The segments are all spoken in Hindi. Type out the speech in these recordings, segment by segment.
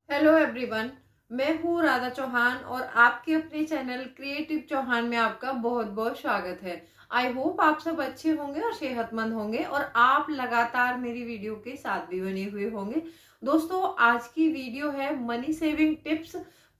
Hello everyone. मैं हूँ राधा चौहान और आपके अपने चैनल क्रिएटिव चौहान में आपका बहुत बहुत स्वागत है। आई होप आप सब अच्छे होंगे और सेहतमंद होंगे और आप लगातार मेरी वीडियो के साथ भी बने हुए होंगे। दोस्तों, आज की वीडियो है money saving tips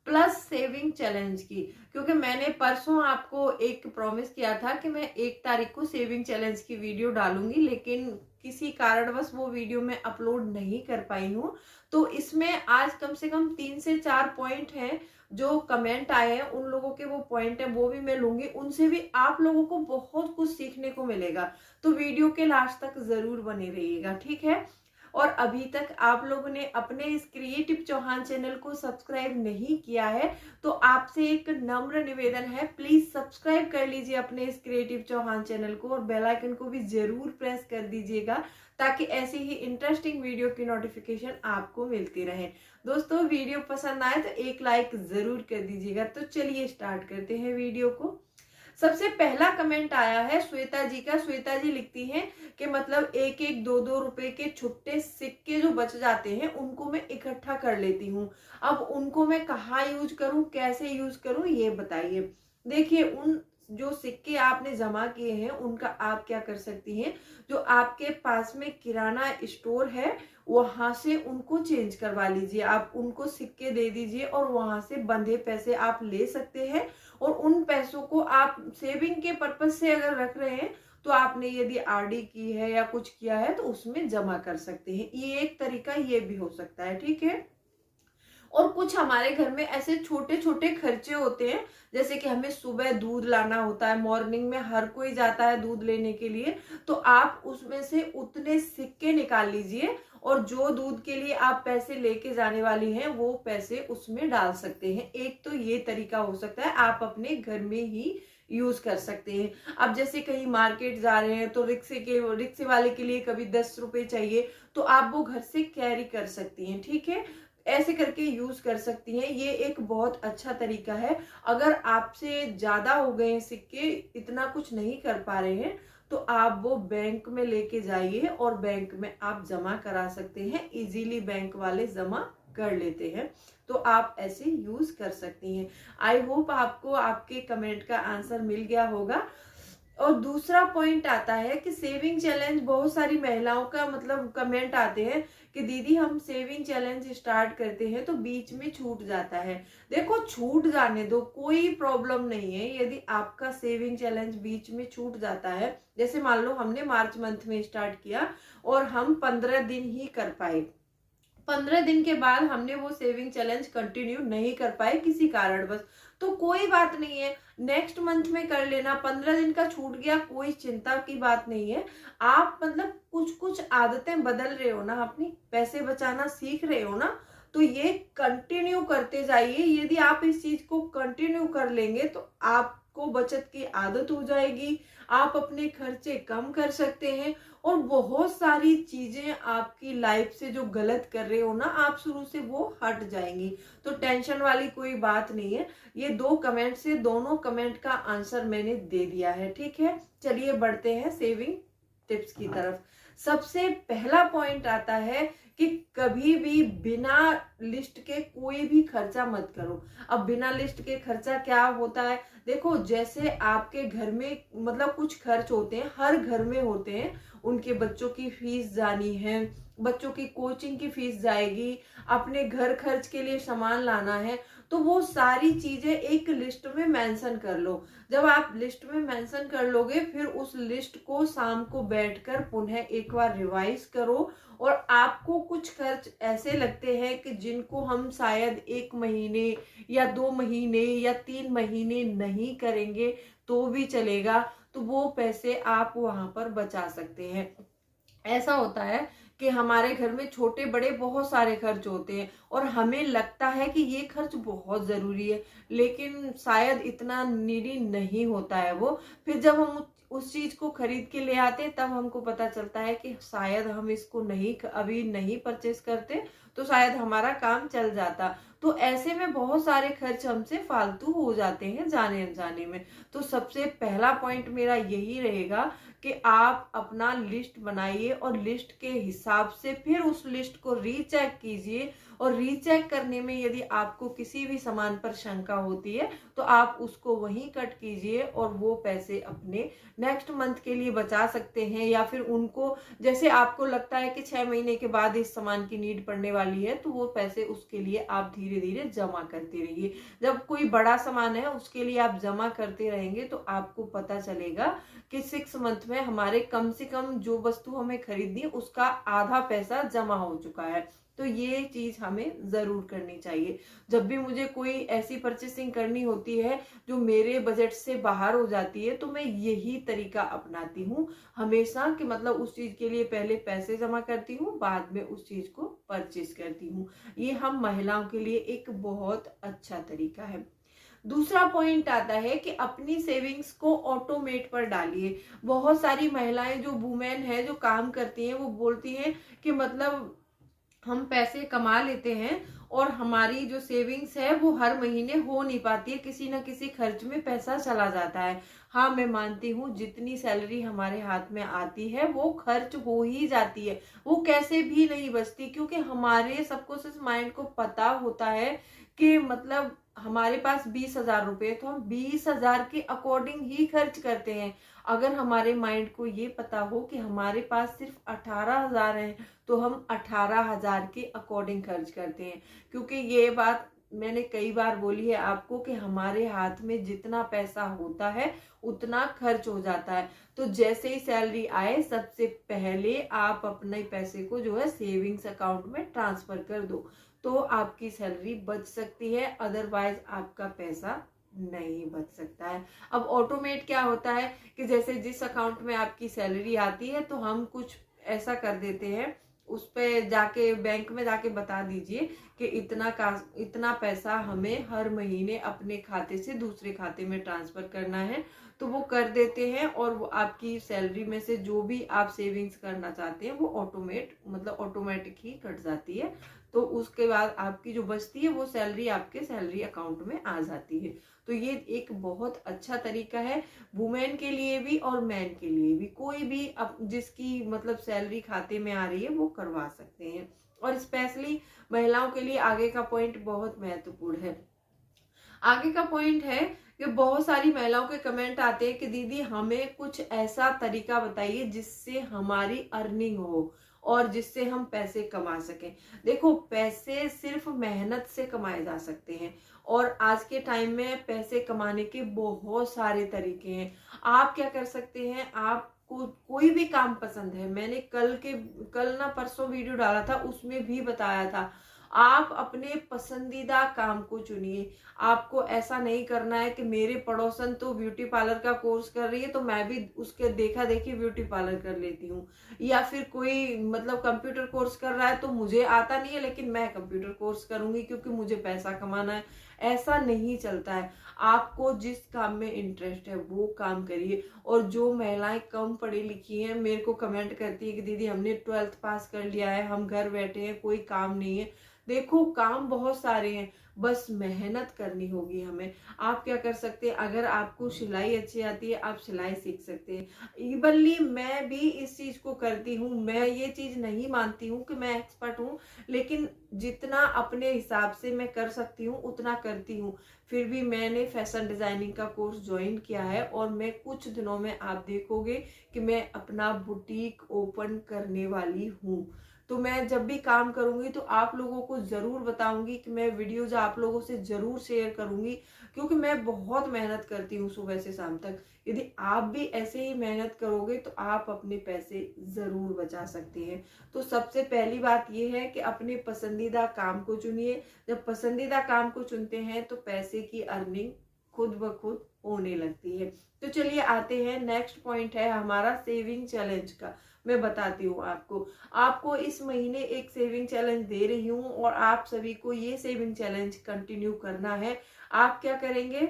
plus saving challenge की, क्योंकि मैंने परसों आपको एक प्रॉमिस किया था कि मैं 1 तारीख को सेविंग चैलेंज की वीडियो डालूंगी, लेकिन किसी कारणवश वो वीडियो मैं अपलोड नहीं कर पाई हूँ। तो इसमें आज कम से कम 3 से 4 पॉइंट हैं जो कमेंट आए हैं, उन लोगों के वो पॉइंट है वो भी मैं लूंगी, उनसे भी आप लोगों को बहुत कुछ सीखने को मिलेगा। तो वीडियो के लास्ट तक जरूर बने रहिएगा, ठीक है। और अभी तक आप लोगों ने अपने इस क्रिएटिव चौहान चैनल को सब्सक्राइब नहीं किया है तो आपसे एक नम्र निवेदन है, प्लीज सब्सक्राइब कर लीजिए अपने इस क्रिएटिव चौहान चैनल को और बेल आइकन को भी जरूर प्रेस कर दीजिएगा ताकि ऐसी ही इंटरेस्टिंग वीडियो की नोटिफिकेशन आपको मिलती रहे। दोस्तों, वीडियो पसंद आए तो एक लाइक जरूर कर दीजिएगा। तो चलिए स्टार्ट करते हैं वीडियो को। सबसे पहला कमेंट आया है श्वेता जी का। श्वेता जी लिखती हैं कि मतलब 1-1, 2-2 रुपए के छुट्टे सिक्के जो बच जाते हैं उनको मैं इकट्ठा कर लेती हूँ। अब उनको मैं कहाँ यूज करूँ, कैसे यूज करूँ, ये बताइए। देखिए, उन जो सिक्के आपने जमा किए हैं उनका आप क्या कर सकती हैं, जो आपके पास में किराना स्टोर है वहां से उनको चेंज करवा लीजिए। आप उनको सिक्के दे दीजिए और वहां से बंधे पैसे आप ले सकते हैं। और उन पैसों को आप सेविंग के पर्पज से अगर रख रहे हैं तो आपने यदि आरडी की है या कुछ किया है तो उसमें जमा कर सकते हैं। ये एक तरीका ये भी हो सकता है, ठीक है। और कुछ हमारे घर में ऐसे छोटे छोटे खर्चे होते हैं, जैसे कि हमें सुबह दूध लाना होता है, मॉर्निंग में हर कोई जाता है दूध लेने के लिए, तो आप उसमें से उतने सिक्के निकाल लीजिए और जो दूध के लिए आप पैसे लेके जाने वाली हैं वो पैसे उसमें डाल सकते हैं। एक तो ये तरीका हो सकता है, आप अपने घर में ही यूज कर सकते हैं। अब जैसे कहीं मार्केट जा रहे हैं तो रिक्शे वाले के लिए कभी 10 रुपए चाहिए तो आप वो घर से कैरी कर सकती हैं, ठीक है। ऐसे करके यूज कर सकती हैं। ये एक बहुत अच्छा तरीका है। अगर आपसे ज्यादा हो गए हैं सिक्के, इतना कुछ नहीं कर पा रहे हैं, तो आप वो बैंक में लेके जाइए और बैंक में आप जमा करा सकते हैं। इजीली बैंक वाले जमा कर लेते हैं, तो आप ऐसे यूज कर सकती हैं। आई होप आपको आपके कमेंट का आंसर मिल गया होगा। और दूसरा पॉइंट आता है कि सेविंग चैलेंज, बहुत सारी महिलाओं का मतलब कमेंट आते हैं कि दीदी हम सेविंग चैलेंज स्टार्ट करते हैं तो बीच में छूट जाता है। देखो, छूट जाने दो, कोई प्रॉब्लम नहीं है यदि आपका सेविंग चैलेंज बीच में छूट जाता है। जैसे मान लो हमने मार्च मंथ में स्टार्ट किया और हम 15 दिन ही कर पाए, 15 दिन के बाद हमने वो सेविंग चैलेंज कंटिन्यू नहीं कर पाए किसी कारणवश, तो कोई बात नहीं है, नेक्स्ट मंथ में कर लेना। 15 दिन का छूट गया, कोई चिंता की बात नहीं है। आप मतलब कुछ कुछ आदतें बदल रहे हो ना, अपनी पैसे बचाना सीख रहे हो ना, तो ये कंटिन्यू करते जाइए। यदि आप इस चीज को कंटिन्यू कर लेंगे तो आपको बचत की आदत हो जाएगी, आप अपने खर्चे कम कर सकते हैं और बहुत सारी चीजें आपकी लाइफ से जो गलत कर रहे हो ना आप शुरू से, वो हट जाएंगी। तो टेंशन वाली कोई बात नहीं है। ये 2 कमेंट से दोनों कमेंट का आंसर मैंने दे दिया है, ठीक है। चलिए बढ़ते हैं सेविंग टिप्स की तरफ। सबसे पहला पॉइंट आता है कि कभी भी बिना लिस्ट के कोई भी खर्चा मत करो। अब बिना लिस्ट के खर्चा क्या होता है, देखो जैसे आपके घर में मतलब कुछ खर्च होते हैं, हर घर में होते हैं। उनके बच्चों की फीस जानी है, बच्चों की कोचिंग की फीस जाएगी, अपने घर खर्च के लिए सामान लाना है, तो वो सारी चीजें एक लिस्ट में मेंशन कर लो। जब आप लिस्ट में मेंशन कर लोगे फिर उस लिस्ट को शाम को बैठकर पुनः एक बार रिवाइज करो। और आपको कुछ खर्च ऐसे लगते हैं कि जिनको हम शायद 1 महीने या 2 महीने या 3 महीने नहीं करेंगे तो भी चलेगा, तो वो पैसे आप वहां पर बचा सकते हैं। ऐसा होता है कि हमारे घर में छोटे बड़े बहुत सारे खर्च होते हैं और हमें लगता है कि ये खर्च बहुत जरूरी है, लेकिन शायद इतना नीडी नहीं होता है वो। फिर जब हम उस चीज को खरीद के ले आते हैं तब हमको पता चलता है कि शायद हम इसको नहीं अभी नहीं परचेस करते तो शायद हमारा काम चल जाता। तो ऐसे में बहुत सारे खर्च हमसे फालतू हो जाते हैं जाने अनजाने में। तो सबसे पहला पॉइंट मेरा यही रहेगा कि आप अपना लिस्ट बनाइए और लिस्ट के हिसाब से फिर उस लिस्ट को रीचेक कीजिए, और रीचेक करने में यदि आपको किसी भी सामान पर शंका होती है तो आप उसको वहीं कट कीजिए और वो पैसे अपने नेक्स्ट मंथ के लिए बचा सकते हैं। या फिर उनको, जैसे आपको लगता है कि 6 महीने के बाद इस सामान की नीड पड़ने वाली है, तो वो पैसे उसके लिए आप धीरे धीरे जमा करते रहिए। जब कोई बड़ा सामान है उसके लिए आप जमा करते रहेंगे तो आपको पता चलेगा कि 6 मंथ में हमारे कम से कम जो वस्तु हमें खरीदनी उसका आधा पैसा जमा हो चुका है। तो ये चीज हमें जरूर करनी चाहिए। जब भी मुझे कोई ऐसी परचेसिंग करनी होती है जो मेरे बजट से बाहर हो जाती है, तो मैं यही तरीका अपनाती हूँ हमेशा, कि मतलब उस चीज के लिए पहले पैसे जमा करती हूँ, बाद में उस चीज को परचेस करती हूँ। ये हम महिलाओं के लिए एक बहुत अच्छा तरीका है। दूसरा पॉइंट आता है कि अपनी सेविंग्स को ऑटोमेट पर डालिए। बहुत सारी महिलाएं जो वुमेन है, जो काम करती हैं, वो बोलती हैं कि मतलब हम पैसे कमा लेते हैं और हमारी जो सेविंग्स है वो हर महीने हो नहीं पाती है, किसी ना किसी खर्च में पैसा चला जाता है। हाँ, मैं मानती हूँ जितनी सैलरी हमारे हाथ में आती है वो खर्च हो ही जाती है, वो कैसे भी नहीं बचती, क्योंकि हमारे सबकॉन्शियस माइंड को पता होता है कि मतलब हमारे पास 20,000 रुपए, तो हम 20,000 के अकॉर्डिंग ही खर्च करते हैं। अगर हमारे माइंड को ये पता हो कि हमारे पास सिर्फ 18,000 है, तो हम 18,000 के अकॉर्डिंग खर्च करते हैं। क्योंकि ये बात मैंने कई बार बोली है आपको कि हमारे हाथ में जितना पैसा होता है उतना खर्च हो जाता है। तो जैसे ही सैलरी आए सबसे पहले आप अपने पैसे को जो है सेविंग्स अकाउंट में ट्रांसफर कर दो, तो आपकी सैलरी बच सकती है, अदरवाइज आपका पैसा नहीं बच सकता है। अब ऑटोमेट क्या होता है कि जैसे जिस अकाउंट में आपकी सैलरी आती है तो हम कुछ ऐसा कर देते हैं, उस पे जाके बैंक में जाके बता दीजिए कि इतना पैसा हमें हर महीने अपने खाते से दूसरे खाते में ट्रांसफर करना है, तो वो कर देते हैं और वो आपकी सैलरी में से जो भी आप सेविंग्स करना चाहते हैं वो ऑटोमेटिक ही कट जाती है। तो उसके बाद आपकी जो बचती है वो सैलरी आपके सैलरी अकाउंट में आ जाती है। तो ये एक बहुत अच्छा तरीका है वुमेन के लिए भी और मैन के लिए भी। कोई भी जिसकी मतलब सैलरी खाते में आ रही है वो करवा सकते हैं। और स्पेशली महिलाओं के लिए आगे का पॉइंट बहुत महत्वपूर्ण है। आगे का पॉइंट है कि बहुत सारी महिलाओं के कमेंट आते हैं कि दीदी हमें कुछ ऐसा तरीका बताइए जिससे हमारी अर्निंग हो और जिससे हम पैसे कमा सकें। देखो, पैसे सिर्फ मेहनत से कमाए जा सकते हैं और आज के टाइम में पैसे कमाने के बहुत सारे तरीके हैं। आप क्या कर सकते हैं, आपको कोई भी काम पसंद है, मैंने कल ना परसों वीडियो डाला था उसमें भी बताया था, आप अपने पसंदीदा काम को चुनिए। आपको ऐसा नहीं करना है कि मेरे पड़ोसन तो ब्यूटी पार्लर का कोर्स कर रही है तो मैं भी उसके देखा देखी ब्यूटी पार्लर कर लेती हूँ, या फिर कोई मतलब कंप्यूटर कोर्स कर रहा है तो मुझे आता नहीं है लेकिन मैं कंप्यूटर कोर्स करूंगी क्योंकि मुझे पैसा कमाना है। ऐसा नहीं चलता है। आपको जिस काम में इंटरेस्ट है वो काम करिए। और जो महिलाएं कम पढ़ी लिखी हैं मेरे को कमेंट करती है कि दीदी हमने 12th पास कर लिया है, हम घर बैठे हैं, कोई काम नहीं है। देखो, काम बहुत सारे हैं, बस मेहनत करनी होगी हमें। आप क्या कर सकते हैं, अगर आपको सिलाई अच्छी आती है आप सिलाई सीख सकते हैं। इवनली मैं भी इस चीज को करती हूँ। मैं ये चीज नहीं मानती हूँ कि मैं एक्सपर्ट हूँ, लेकिन जितना अपने हिसाब से मैं कर सकती हूँ उतना करती हूँ। फिर भी मैंने फैशन डिजाइनिंग का कोर्स ज्वाइन किया है और मैं कुछ दिनों में आप देखोगे कि मैं अपना बुटीक ओपन करने वाली हूँ। तो मैं जब भी काम करूंगी तो आप लोगों को जरूर बताऊंगी कि मैं वीडियोज आप लोगों से जरूर शेयर करूंगी, क्योंकि मैं बहुत मेहनत करती हूँ सुबह से शाम तक। यदि आप भी ऐसे ही मेहनत करोगे तो आप अपने पैसे जरूर बचा सकते हैं। तो सबसे पहली बात यह है कि अपने पसंदीदा काम को चुनिए। जब पसंदीदा काम को चुनते हैं तो पैसे की अर्निंग खुद ब खुद होने लगती है। तो चलिए आते हैं, नेक्स्ट पॉइंट है हमारा सेविंग चैलेंज का। मैं बताती हूँ आपको इस महीने एक सेविंग चैलेंज दे रही हूँ और आप सभी को ये सेविंग चैलेंज कंटिन्यू करना है। आप क्या करेंगे,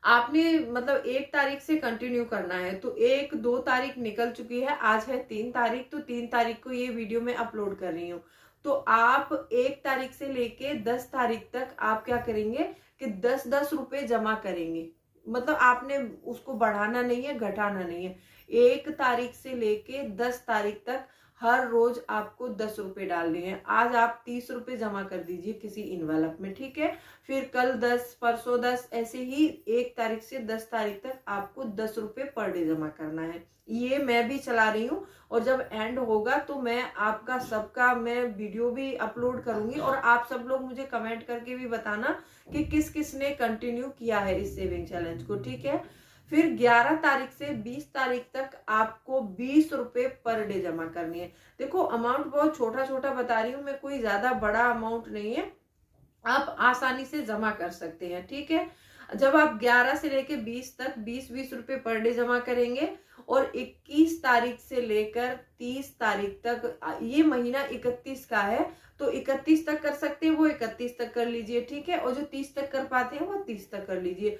आपने मतलब 1 तारीख से कंटिन्यू करना है। तो 1-2 तारीख निकल चुकी है, आज है 3 तारीख, तो 3 तारीख को ये वीडियो मैं अपलोड कर रही हूँ। तो आप 1 तारीख से लेके 10 तारीख तक आप क्या करेंगे कि 10-10 रुपए जमा करेंगे। मतलब आपने उसको बढ़ाना नहीं है, घटाना नहीं है। 1 तारीख से लेके 10 तारीख तक हर रोज आपको 10 रुपए डालने हैं। आज आप 30 रुपए जमा कर दीजिए किसी इनवेलप में, ठीक है। फिर कल 10, परसों 10, ऐसे ही 1 तारीख से 10 तारीख तक आपको 10 रुपए पर डे जमा करना है। ये मैं भी चला रही हूँ, और जब एंड होगा तो मैं आपका सबका मैं वीडियो भी अपलोड करूंगी, और आप सब लोग मुझे कमेंट करके भी बताना कि किस किस ने कंटिन्यू किया है इस सेविंग चैलेंज को, ठीक है। फिर 11 तारीख से 20 तारीख तक आपको 20 रुपए पर डे जमा करनी है। देखो अमाउंट बहुत छोटा छोटा बता रही हूँ मैं, कोई ज्यादा बड़ा अमाउंट नहीं है, आप आसानी से जमा कर सकते हैं, ठीक है। जब आप 11 से लेकर 20 तक 20-20 रुपए पर डे जमा करेंगे, और 21 तारीख से लेकर 30 तारीख तक, ये महीना 31 का है तो 31 तक कर सकते हैं वो 31 तक कर लीजिए, ठीक है। और जो 30 तक कर पाते हैं वो 30 तक कर लीजिए।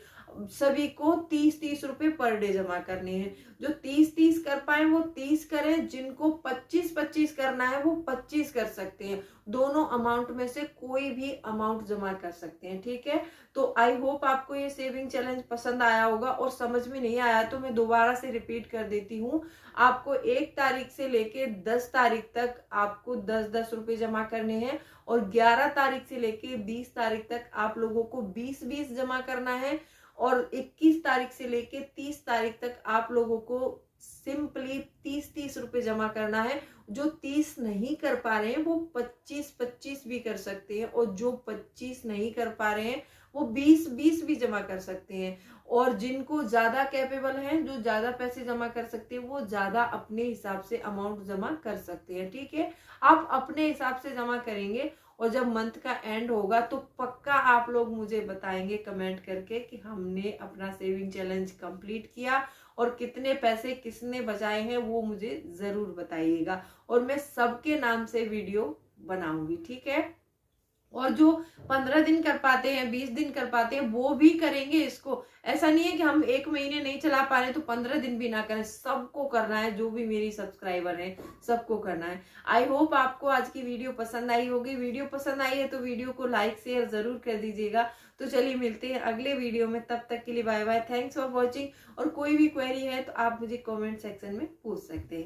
सभी को 30-30 रुपए पर डे जमा करने हैं। जो 30-30 कर पाए वो 30 करें, जिनको 25-25 करना है वो 25 कर सकते हैं। दोनों अमाउंट में से कोई भी अमाउंट जमा कर सकते हैं, ठीक है। तो आई होप आपको ये सेविंग चैलेंज पसंद आया होगा, और समझ में नहीं आया तो मैं दोबारा से रिपीट कर देती हूँ। आपको 1 तारीख से लेके 10 तारीख तक आपको 10-10 रुपए जमा करने हैं, और 11 तारीख से लेके 20 तारीख तक आप लोगों को 20-20 जमा करना है, और 21 तारीख से लेके 30 तारीख तक आप लोगों को सिंपली 30-30 रुपए जमा करना है। जो 30 नहीं कर पा रहे हैं वो 25-25 भी कर सकते हैं, और जो 25 नहीं कर पा रहे हैं वो 20-20 भी जमा कर सकते हैं। और जिनको ज्यादा कैपेबल हैं, जो ज्यादा पैसे जमा कर सकते हैं, वो ज्यादा अपने हिसाब से अमाउंट जमा कर सकते हैं, ठीक है। आप अपने हिसाब से जमा करेंगे, और जब मंथ का एंड होगा तो पक्का आप लोग मुझे बताएंगे कमेंट करके कि हमने अपना सेविंग चैलेंज कंप्लीट किया, और कितने पैसे किसने बचाए हैं वो मुझे जरूर बताइएगा, और मैं सबके नाम से वीडियो बनाऊंगी, ठीक है। और जो 15 दिन कर पाते हैं, 20 दिन कर पाते हैं, वो भी करेंगे इसको। ऐसा नहीं है कि हम 1 महीने नहीं चला पा रहे तो 15 दिन भी ना करें, सबको करना है। जो भी मेरी सब्सक्राइबर हैं सबको करना है। आई होप आपको आज की वीडियो पसंद आई होगी। वीडियो पसंद आई है तो वीडियो को लाइक शेयर जरूर कर दीजिएगा। तो चलिए मिलते हैं अगले वीडियो में, तब तक के लिए bye bye, thanks for watching. और कोई भी क्वेरी है तो आप मुझे कॉमेंट सेक्शन में पूछ सकते हैं।